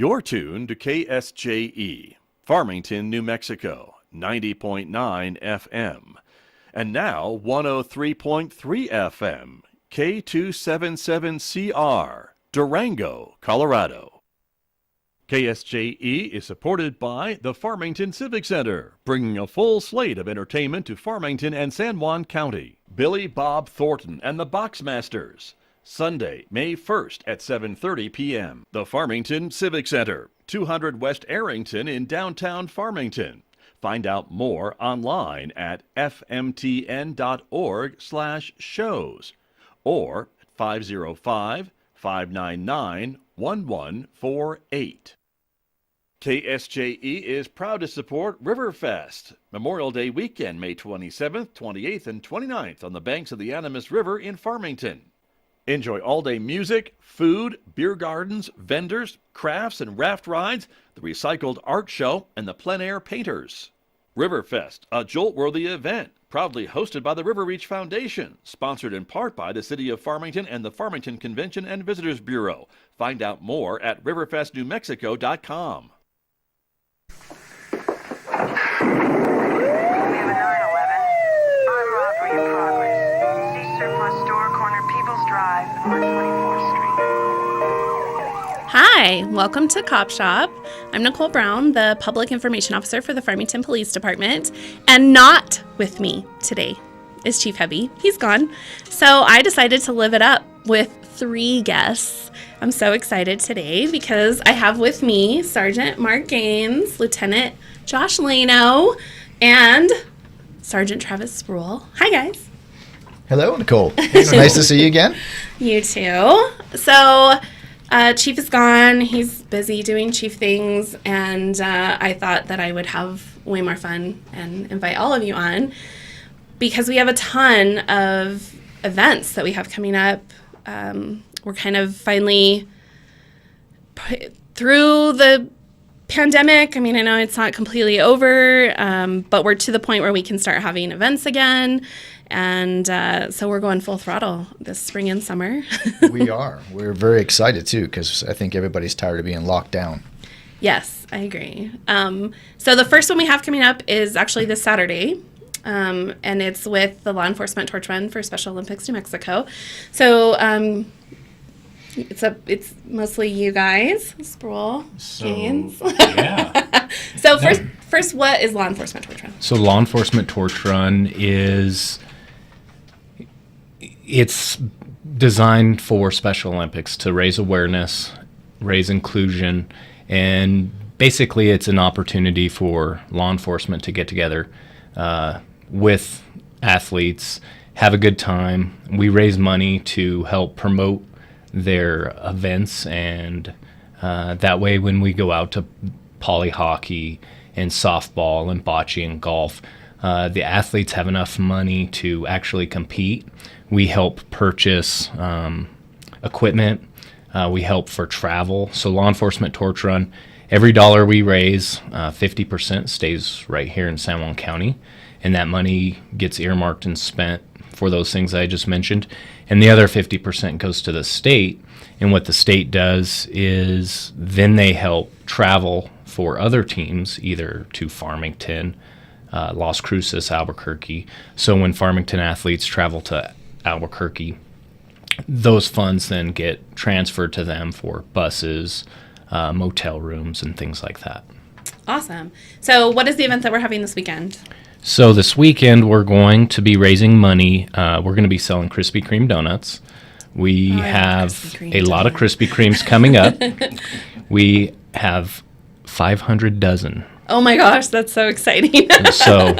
You're tuned to KSJE, Farmington, New Mexico, 90.9 FM. And now 103.3 FM, K277CR, Durango, Colorado. KSJE is supported by the Farmington Civic Center, bringing a full slate of entertainment to Farmington and San Juan County. Billy Bob Thornton and the Boxmasters. Sunday, May 1st at 7:30 p.m. The Farmington Civic Center, 200 West Arrington in downtown Farmington. Find out more online at fmtn.org/shows or at 505-599-1148. KSJE is proud to support Riverfest, Memorial Day weekend, May 27th, 28th, and 29th on the banks of the Animas River in Farmington. Enjoy all-day music, food, beer gardens, vendors, crafts and raft rides, the recycled art show, and the plein air painters. Riverfest, a jolt-worthy event, proudly hosted by the River Reach Foundation, sponsored in part by the City of Farmington and the Farmington Convention and Visitors Bureau. Find out more at riverfestnewmexico.com. Hi, welcome to CopShop. I'm Nicole Brown, the Public Information Officer for the Farmington Police Department, and not with me today is Chief Hebby. He's gone. So I decided to live it up with 3 guests. I'm so excited today because I have with me Sergeant Mark Gaines, Lieutenant Josh Llaino, and Sergeant Travis Spruell. Hi, guys. Hello, Nicole. Nice to see you again. You too. So Chief is gone. He's busy doing Chief things, and I thought that I would have way more fun and invite all of you on because we have a ton of events that we have coming up. We're kind of finally through the pandemic. I mean, I know it's not completely over, but we're to the point where we can start having events again. And so we're going full throttle this spring and summer. We are. We're very excited, too, because I think everybody's tired of being locked down. Yes, I agree. So the first one we have coming up is actually this Saturday, and it's with the Law Enforcement Torch Run for Special Olympics New Mexico. So it's mostly you guys, Spruell, Gaines. Yeah. So first, what is Law Enforcement Torch Run? So Law Enforcement Torch Run it's designed for Special Olympics to raise awareness, raise inclusion, and basically it's an opportunity for law enforcement to get together with athletes, have a good time. We raise money to help promote their events, and that way when we go out to poly hockey and softball and bocce and golf, the athletes have enough money to actually compete. We help purchase equipment. We help for travel. So Law Enforcement Torch Run, every dollar we raise, 50% stays right here in San Juan County, and that money gets earmarked and spent for those things I just mentioned. And the other 50% goes to the state. And what the state does is then they help travel for other teams, either to Farmington, Las Cruces, Albuquerque. So when Farmington athletes travel to Albuquerque, those funds then get transferred to them for buses, motel rooms, and things like that. Awesome. So what is the event that we're having this weekend? So this weekend we're going to be raising money. We're going to be selling Krispy Kreme donuts. We have a lot of Krispy Kremes coming up. We have 500 dozen. Oh my gosh, that's so exciting. So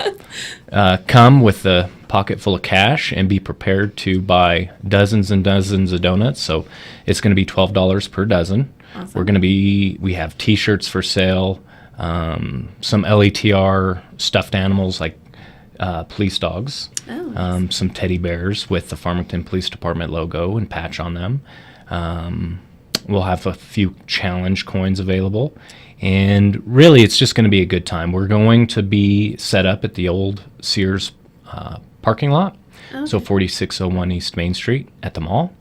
come with a pocket full of cash and be prepared to buy dozens and dozens of donuts. So it's going to be $12 per dozen. Awesome. We have t-shirts for sale, some LETR stuffed animals like police dogs, nice. Some teddy bears with the Farmington Police Department logo and patch on them. We'll have a few challenge coins available. And really, it's just going to be a good time. We're going to be set up at the old Sears parking lot, so 4601 East Main Street at the mall.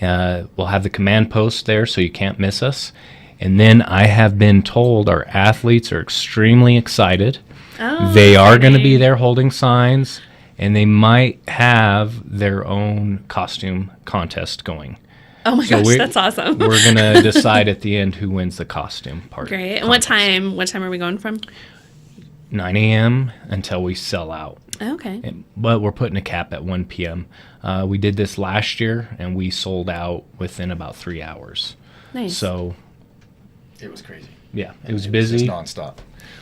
We'll have the command post there, so you can't miss us. And then I have been told our athletes are extremely excited. Oh, They are going to be exciting. there holding signs, and they might have their own costume contest going. Oh my So gosh, that's awesome. We're going to decide at the end who wins the costume part. Great. And what time are we going from? 9 a.m. until we sell out. Okay. But we're putting a cap at 1 p.m. We did this last year, and we sold out within about 3 hours. Nice. So, It was crazy. yeah, it was Just busy. nonstop.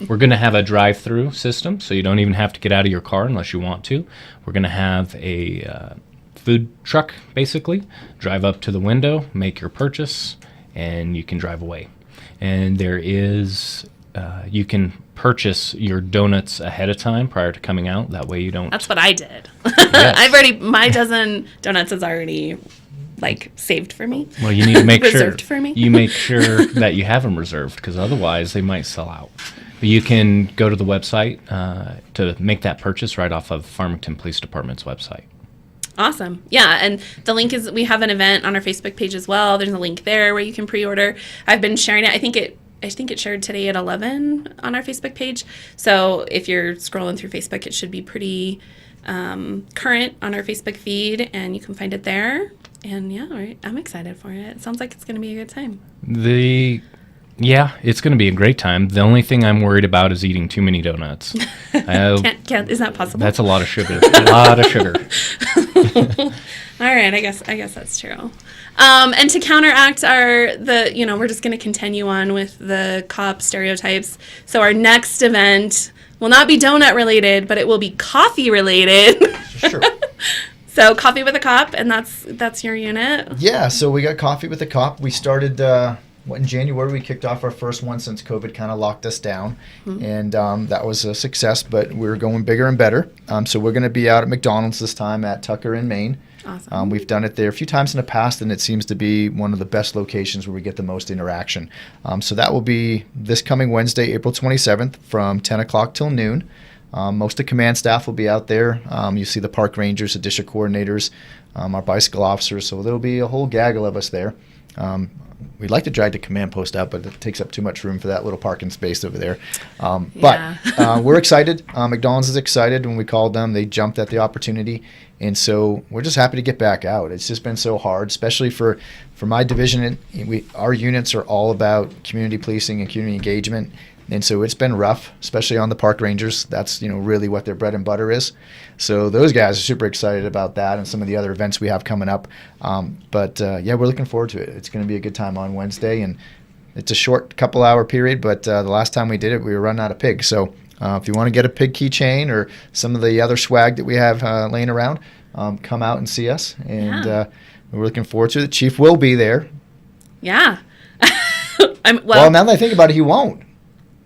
We're going to have a drive-through system, so you don't even have to get out of your car unless you want to. We're going to have a food truck, basically. Drive up to the window, make your purchase, and you can drive away. And there is, you can purchase your donuts ahead of time prior to coming out. That way you don't. That's what I did. Yes. My dozen donuts is already like saved for me. Well, you need to make sure Reserved for me. you make sure that you have them reserved, because otherwise they might sell out. But you can go to the website to make that purchase right off of Farmington Police Department's website. Awesome. Yeah, and the link is, we have an event on our Facebook page as well. There's a link there where you can pre-order. I've been sharing it. I think it shared today at 11 on our Facebook page. So if you're scrolling through Facebook, it should be pretty current on our Facebook feed, and you can find it there. And yeah, right, I'm excited for it. It sounds like it's going to be a good time. Yeah, it's going to be a great time. The only thing I'm worried about is eating too many donuts. Can't, is that possible? That's a lot of sugar. A lot of sugar. All right, I guess that's true. And to counteract we're just going to continue on with the cop stereotypes. So our next event will not be donut related, but it will be coffee related. Sure. So Coffee with a Cop, and that's your unit. Yeah, so we got Coffee with a Cop. We started in January. We kicked off our first one since COVID kind of locked us down, and that was a success. But we're going bigger and better. So we're going to be out at McDonald's this time at Tucker in Maine. Awesome. We've done it there a few times in the past, and it seems to be one of the best locations where we get the most interaction. So that will be this coming Wednesday, April 27th, from 10 o'clock till noon. Most of the command staff will be out there. You see the park rangers, the district coordinators, our bicycle officers. So there'll be a whole gaggle of us there. We'd like to drag the command post out, but it takes up too much room for that little parking space over there. But we're excited. McDonald's is excited. When we called them, they jumped at the opportunity. And so we're just happy to get back out. It's just been so hard, especially for my division. Our units are all about community policing and community engagement. And so it's been rough, especially on the park rangers. That's really what their bread and butter is. So those guys are super excited about that and some of the other events we have coming up. But we're looking forward to it. It's going to be a good time on Wednesday, and it's a short couple-hour period. But the last time we did it, we were running out of pigs. So if you want to get a pig keychain or some of the other swag that we have laying around, come out and see us. And we're looking forward to it. The chief will be there. Yeah. Well, now that I think about it, he won't.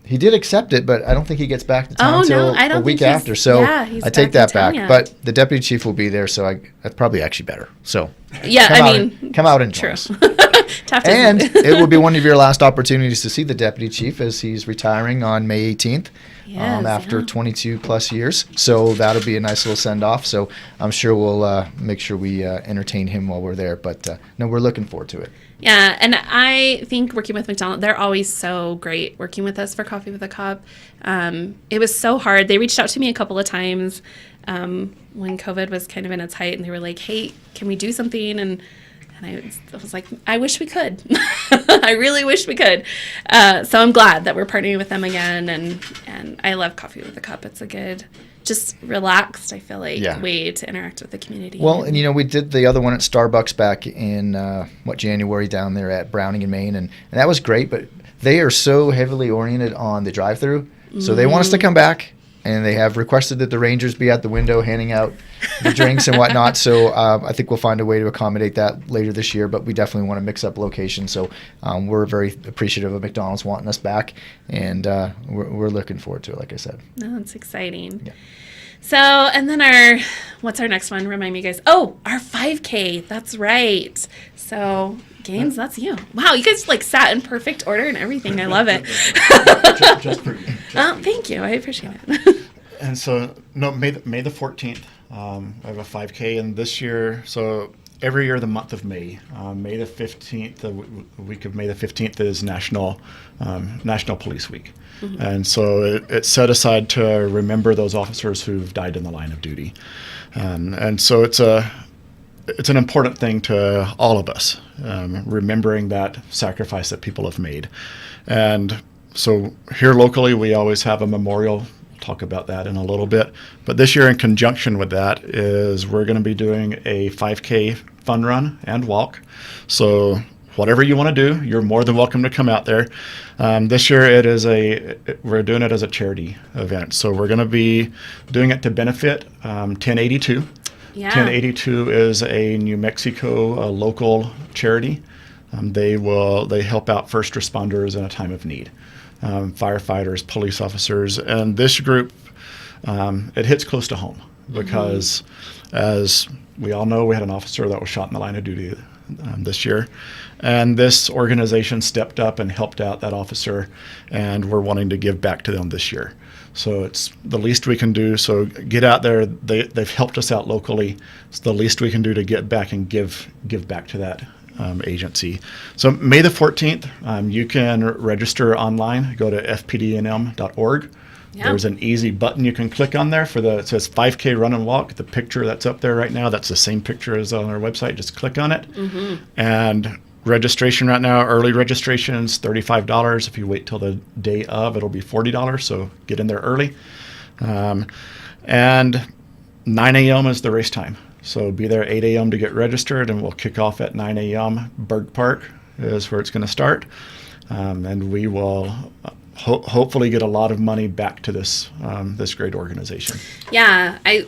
He did accept it, but I don't think he gets back to town until a week after. So I take that back. But the deputy chief will be there, so that's probably actually better. So come out and join us. And it will be one of your last opportunities to see the deputy chief as he's retiring on May 18th after 22 plus years. So that'll be a nice little send off. So I'm sure we'll make sure we entertain him while we're there. But no, we're looking forward to it. Yeah, and I think working with McDonald's, they're always so great working with us for Coffee with a Cop. It was so hard. They reached out to me a couple of times when COVID was kind of in its height, and they were like, hey, can we do something? And I was like, I wish we could. I really wish we could. So I'm glad that we're partnering with them again, and I love Coffee with a Cop. It's a good, just relaxed, I feel like, way to interact with the community. Well, and we did the other one at Starbucks back in January down there at Browning in Maine, and that was great. But they are so heavily oriented on the drive-through, so they want us to come back, and they have requested that the Rangers be at the window handing out the drinks and whatnot. So I think we'll find a way to accommodate that later this year. But we definitely want to mix up locations. So we're very appreciative of McDonald's wanting us back, and we're looking forward to it. Like I said, no, it's exciting. Yeah. So, and then what's our next one? Remind me, guys. Oh, our 5K. That's right. So, Gaines, that's you. Wow, you guys sat in perfect order and everything. I love it. just for you. Thank you. I appreciate it. And so, May the 14th, I have a 5K, and this year, so every year the month of May. May the 15th, the week of May the 15th is National Police Week. And so it's set aside to remember those officers who've died in the line of duty. And so it's an important thing to all of us, remembering that sacrifice that people have made. And so here locally, we always have a memorial. We'll talk about that in a little bit. But this year, in conjunction with that, is we're going to be doing a 5K fun run and walk. So whatever you want to do, you're more than welcome to come out there. This year, we're doing it as a charity event. So we're going to be doing it to benefit 1082. Yeah. 1082 is a New Mexico local charity. They help out first responders in a time of need, firefighters, police officers, and this group it hits close to home because, as we all know, we had an officer that was shot in the line of duty this year, and this organization stepped up and helped out that officer, and we're wanting to give back to them this year. So it's the least we can do. So get out there. They've helped us out locally. It's the least we can do to get back and give back to that agency. So May the 14th, you can register online. Go to fpdnm.org. Yeah. There's an easy button you can click on there it says 5K run and walk. The picture that's up there right now, that's the same picture as on our website. Just click on it. And registration right now, early registration is $35. If you wait till the day of, it'll be $40. So get in there early. And 9 a.m. is the race time. So be there 8 a.m. to get registered, and we'll kick off at 9 a.m. Berg Park is where it's going to start. And we will hopefully get a lot of money back to this great organization. Yeah, I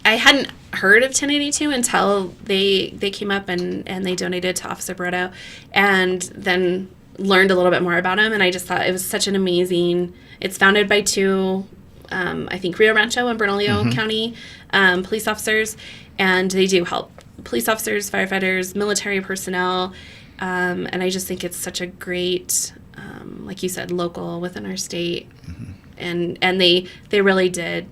hadn't heard of 1082 until they came up and they donated to Officer Brito, and then learned a little bit more about him. And I just thought it was such an amazing. It's founded by two, I think Rio Rancho and Bernalillo County police officers, and they do help police officers, firefighters, military personnel, and I just think it's such a great, like you said, local within our state, and they really did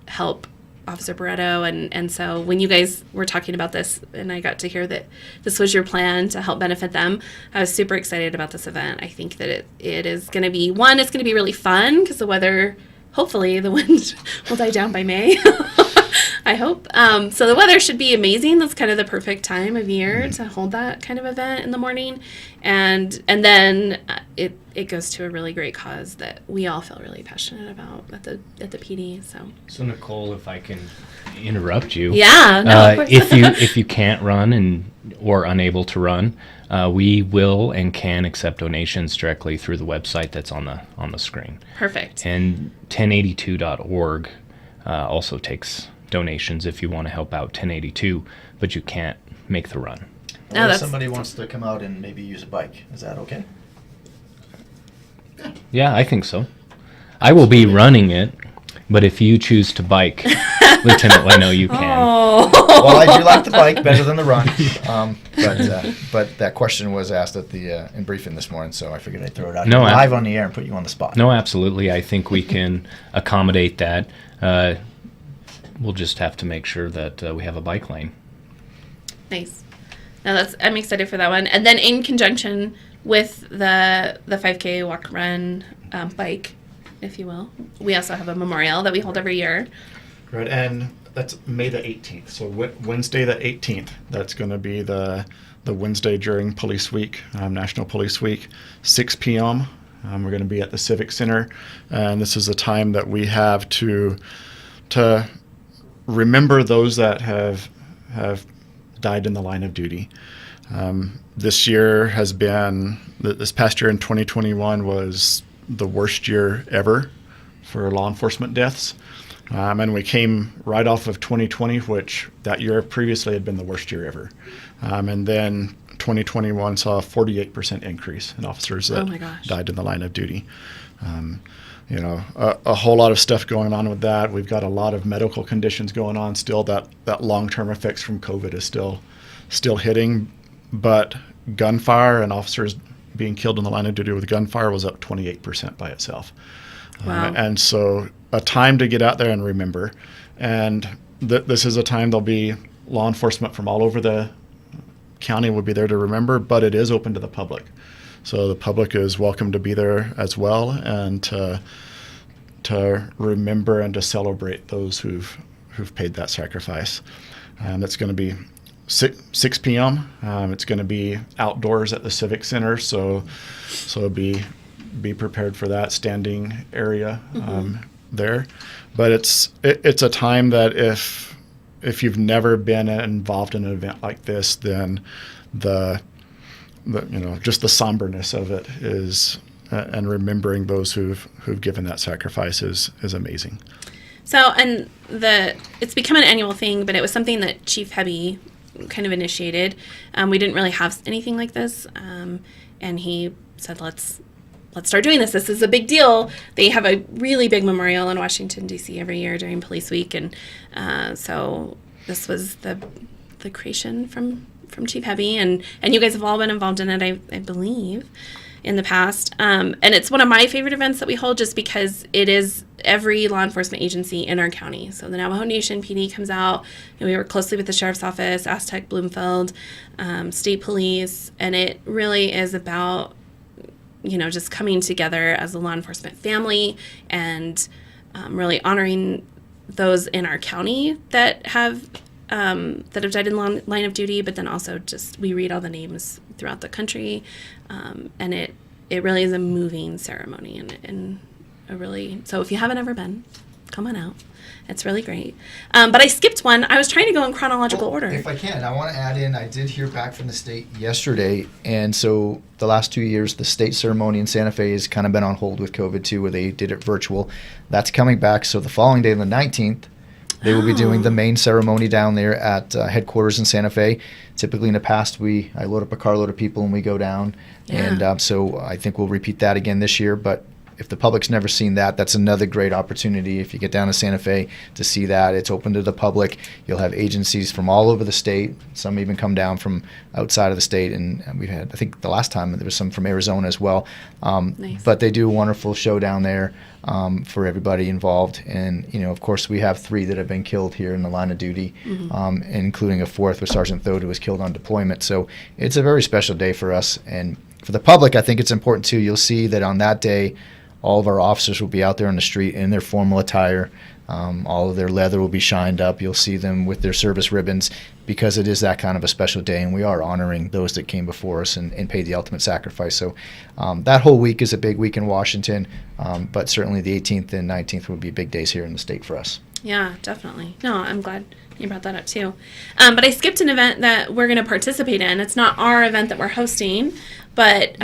help Officer Barreto, and so when you guys were talking about this and I got to hear that this was your plan to help benefit them, I was super excited about this event. I think that it is going to be, it's going to be really fun because the weather, hopefully the wind will die down by May. I hope. So the weather should be amazing. That's kind of the perfect time of year to hold that kind of event in the morning. And then it goes to a really great cause that we all feel really passionate about at the PD. So Nicole, if I can interrupt you. Yeah. No, of course. if you can't run or unable to run, we will and can accept donations directly through the website that's on the screen. Perfect. And 1082.org also takes donations if you want to help out 1082, but you can't make the run. Or if somebody wants to come out and maybe use a bike, is that okay? Yeah, I think so. I will be running it, but if you choose to bike, Lieutenant Llaino, you can. Oh. Well, I do like the bike better than the run, but that question was asked at the in briefing this morning, so I figured I'd throw it out live on the air and put you on the spot. No, absolutely. I think we can accommodate that. We'll just have to make sure that we have a bike lane. Nice. No, I'm excited for that one. And then in conjunction with the 5K walk run bike, if you will, we also have a memorial that we hold every year. Right, and that's May the 18th. So Wednesday the 18th, that's going to be the Wednesday during Police Week, National Police Week, 6 p.m. We're going to be at the Civic Center, and this is a time that we have to remember those that have died in the line of duty. This past year in 2021 was the worst year ever for law enforcement deaths. And we came right off of 2020, which that year previously had been the worst year ever. And then 2021 saw a 48% increase in officers that died in the line of duty. A whole lot of stuff going on with that. We've got a lot of medical conditions going on still. That long-term effects from COVID is still hitting. But gunfire and officers being killed in the line of duty with gunfire was up 28% by itself. Wow. And so a time to get out there and remember. And this is a time there'll be law enforcement from all over the county will be there to remember, but it is open to the public. So the public is welcome to be there as well, and to remember and to celebrate those who've paid that sacrifice. It's going to be 6 p.m. It's going to be outdoors at the Civic Center, so be prepared for that standing area there. But it's a time that if you've never been involved in an event like this, then the just the somberness of it is, and remembering those who've given that sacrifice is amazing. So, and it's become an annual thing, but it was something that Chief Hebby kind of initiated. We didn't really have anything like this, and he said, let's start doing this. This is a big deal. They have a really big memorial in Washington, D.C. every year during Police Week, and so this was the creation from Chief Hebby, and you guys have all been involved in it, I believe, in the past. And it's one of my favorite events that we hold, just because it is every law enforcement agency in our county. So the Navajo Nation PD comes out, and we work closely with the Sheriff's Office, Aztec, Bloomfield, State Police, and it really is about just coming together as a law enforcement family, and really honoring those in our county that have died in the line of duty, but then also just we read all the names throughout the country, and it really is a moving ceremony, and a really, so if you haven't ever been, come on out. It's really great. But I skipped one. I was trying to go in chronological order. If I can, I want to add in, I did hear back from the state yesterday, and so the last 2 years, the state ceremony in Santa Fe has kind of been on hold with COVID too, where they did it virtual. That's coming back, so the following day, the 19th, they will be doing the main ceremony down there at headquarters in Santa Fe. Typically in the past, I load up a carload of people and we go down, and so I think we'll repeat that again this year, but if the public's never seen that, that's another great opportunity. If you get down to Santa Fe to see that, it's open to the public. You'll have agencies from all over the state. Some even come down from outside of the state, and we've had, I think the last time there was some from Arizona as well. Nice. But they do a wonderful show down there for everybody involved. And of course, we have 3 that have been killed here in the line of duty, including a 4th with Sergeant Thode, who was killed on deployment. So it's a very special day for us, and for the public, I think it's important too. You'll see that on that day, all of our officers will be out there on the street in their formal attire. All of their leather will be shined up. You'll see them with their service ribbons, because it is that kind of a special day, and we are honoring those that came before us and paid the ultimate sacrifice. So that whole week is a big week in Washington, but certainly the 18th and 19th will be big days here in the state for us. Yeah, definitely. No, I'm glad you brought that up too. But I skipped an event that we're going to participate in. It's not our event that we're hosting, but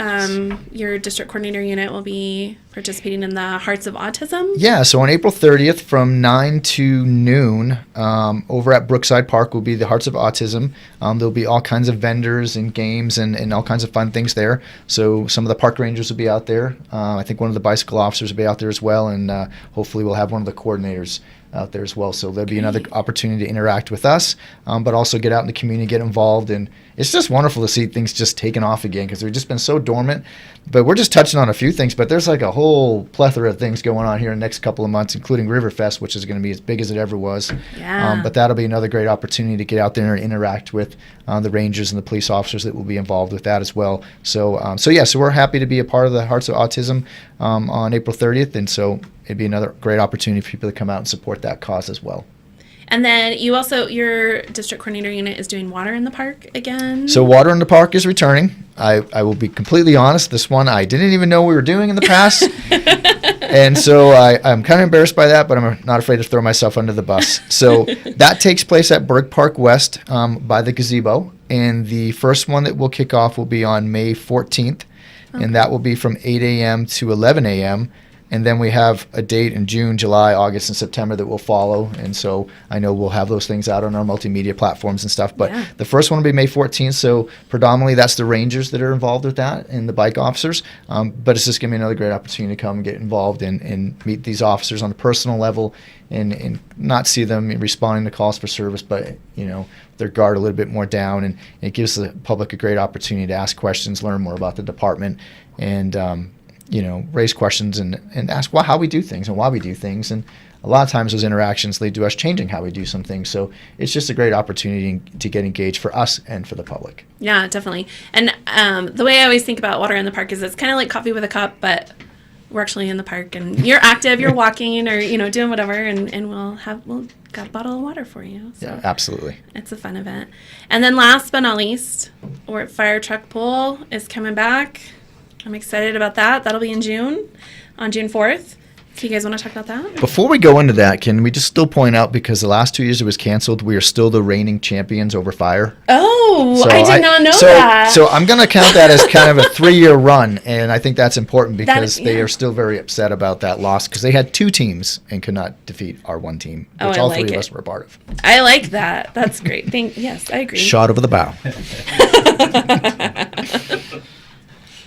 your district coordinator unit will be participating in the Hearts of Autism. Yeah, so on April 30th from 9 to noon, over at Brookside Park will be the Hearts of Autism. There'll be all kinds of vendors and games and all kinds of fun things there. So some of the park rangers will be out there. I think one of the bicycle officers will be out there as well, and hopefully we'll have one of the coordinators out there as well. So there'll be another opportunity to interact with us, but also get out in the community, get involved. And it's just wonderful to see things just taking off again, because they've just been so dormant. But we're just touching on a few things, but there's like a whole plethora of things going on here in the next couple of months, including Riverfest, which is going to be as big as it ever was. Yeah. But that'll be another great opportunity to get out there and interact with the rangers and the police officers that will be involved with that as well. So we're happy to be a part of the Hearts of Autism on April 30th, and so it'd be another great opportunity for people to come out and support that cause as well. And then your district coordinator unit is doing Water in the Park again. So Water in the Park is returning. I will be completely honest, this one I didn't even know we were doing in the past. And so I'm kind of embarrassed by that, but I'm not afraid to throw myself under the bus. So that takes place at Berg Park West by the gazebo. And the first one that will kick off will be on May 14th. Okay. And that will be from 8 a.m. to 11 a.m. And then we have a date in June, July, August, and September that will follow. And so I know we'll have those things out on our multimedia platforms and stuff. But the first one will be May 14th. So predominantly that's the rangers that are involved with that and the bike officers. But it's just going to be another great opportunity to come and get involved and meet these officers on a personal level and not see them responding to calls for service, but, their guard a little bit more down. And it gives the public a great opportunity to ask questions, learn more about the department, and raise questions and ask how we do things and why we do things. And a lot of times those interactions lead to us changing how we do some things. So it's just a great opportunity to get engaged for us and for the public. Yeah, definitely. And the way I always think about water in the park is it's kind of like coffee with a cup, but we're actually in the park and you're active, you're walking or, doing whatever, and we'll got a bottle of water for you. So Yeah, absolutely. it's a fun event. And then last but not least, our fire truck pull is coming back. I'm excited about that. That'll be in June, on June 4th. So you guys want to talk about that? Before we go into that, can we just still point out, because the last 2 years it was canceled, we are still the reigning champions over fire. Oh, So I did not know that. So I'm going to count that as kind of a 3-year run, and I think that's important That- because they yeah. are still very upset about that loss because they had 2 teams and could not defeat our one team, Oh, which I all like 3 of it. us were a part of. I like that. That's great. Yes, I agree. Shot over the bow.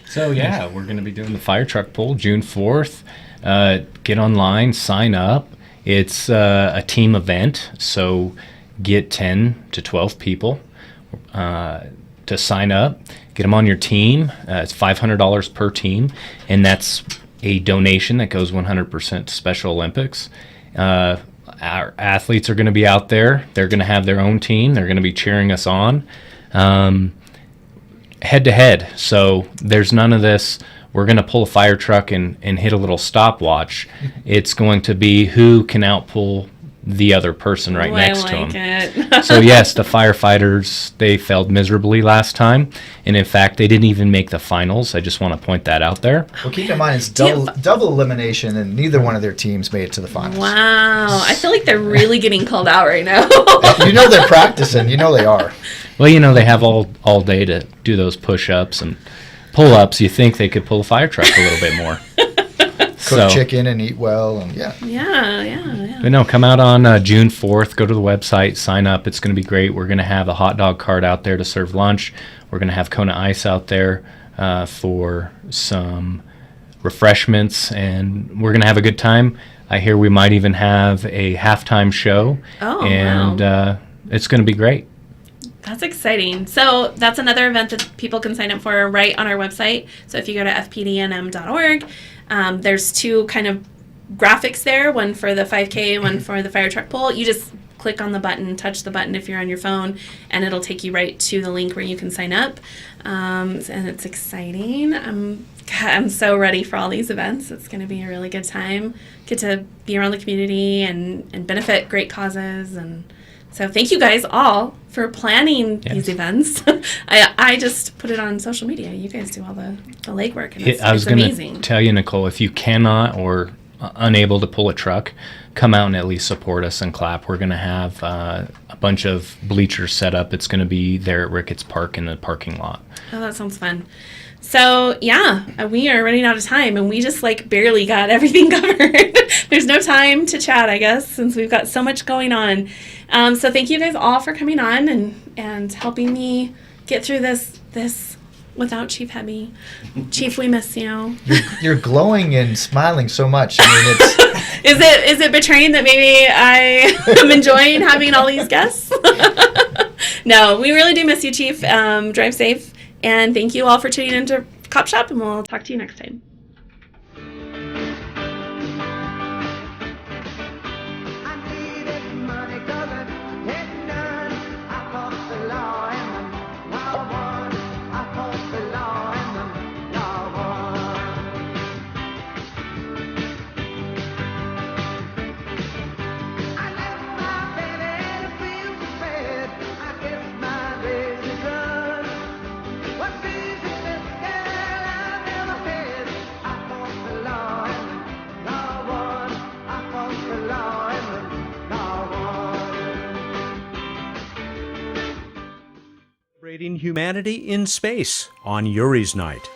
So yeah, we're going to be doing the fire truck pull June 4th. Get online, sign up. It's a team event, so get 10 to 12 people to sign up. Get them on your team. It's $500 per team, and that's a donation that goes 100% to Special Olympics. Our athletes are going to be out there. They're going to have their own team. They're going to be cheering us on. Head to head. So there's none of this, we're going to pull a fire truck and hit a little stopwatch. It's going to be who can outpull the other person right next to them. It. So yes, the firefighters, they failed miserably last time. And in fact, they didn't even make the finals. I just want to point that out there. Well, keep in mind, it's double elimination, and neither one of their teams made it to the finals. Wow. I feel like they're really getting called out right now. They're practicing. They are. Well, they have all day to do those push-ups and pull-ups. You think they could pull a fire truck a little bit more. Cook chicken and eat well, and yeah. Yeah. But no, come out on June 4th. Go to the website, sign up. It's going to be great. We're going to have a hot dog cart out there to serve lunch. We're going to have Kona Ice out there for some refreshments, and we're going to have a good time. I hear we might even have a halftime show. Oh, and wow. It's going to be great. That's exciting. So that's another event that people can sign up for right on our website. So if you go to fpdnm.org, there's 2 kind of graphics there, one for the 5K, one for the fire truck pull. You just click on the button, touch the button if you're on your phone, and it'll take you right to the link where you can sign up. And it's exciting. I'm so ready for all these events. It's going to be a really good time. Get to be around the community and benefit great causes. And so thank you guys all for planning these events. I just put it on social media. You guys do all the legwork, and I was it's going amazing. to tell you, Nicole, if you cannot or unable to pull a truck, come out and at least support us and clap. We're going to have a bunch of bleachers set up. It's going to be there at Ricketts Park in the parking lot. Oh, that sounds fun. So, we are running out of time, and we just, barely got everything covered. There's no time to chat, I guess, since we've got so much going on. So thank you guys all for coming on and helping me get through this without Chief Hebby. Chief, we miss you. You're glowing and smiling so much. It's Is it betraying that maybe I am enjoying having all these guests? No, we really do miss you, Chief. Drive safe. And thank you all for tuning into CopShop, and we'll talk to you next time. Celebrating humanity in space on Yuri's Night.